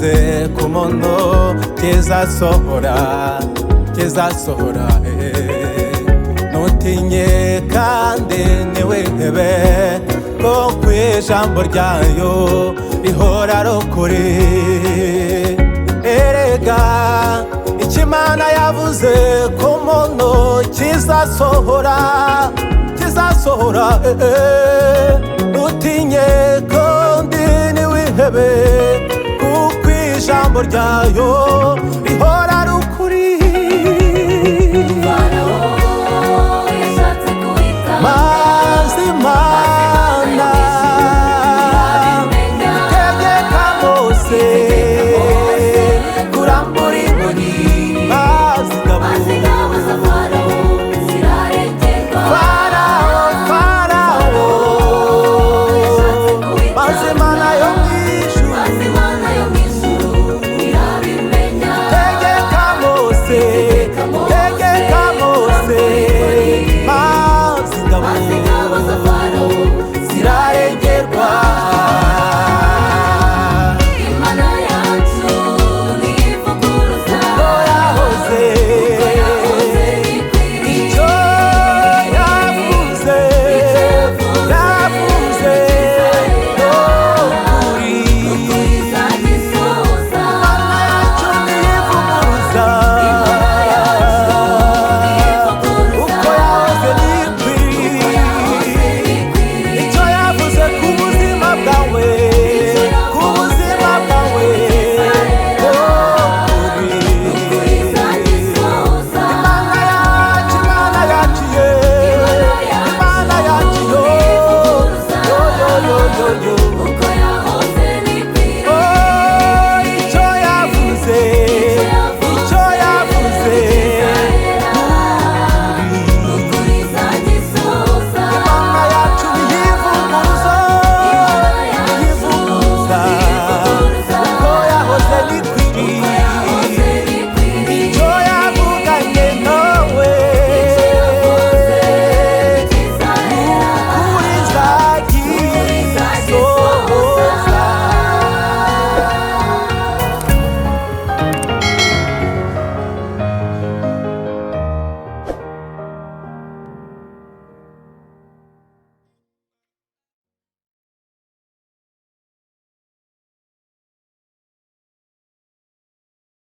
yavuze ku muntu kizasohora ntutinye kandi ntiwihebe ko ku ijambo ryayo rihora ari ukuri. Erega icyo Imana yavuze ku muntu kizasohora ntutinye kandi ntiwihebe kuko ijambo ryayo rihora ari ukuri. Maze Imana itegeka Mose kurambura inkoni, maze ingabo za Farawo zirarengerwa. Maze Imana yo mu ijuru irabimenya. Tegeka Mose maze ingabo za Farawo zirarengerwa. Imana yacu ntivuguruza, ko yahoze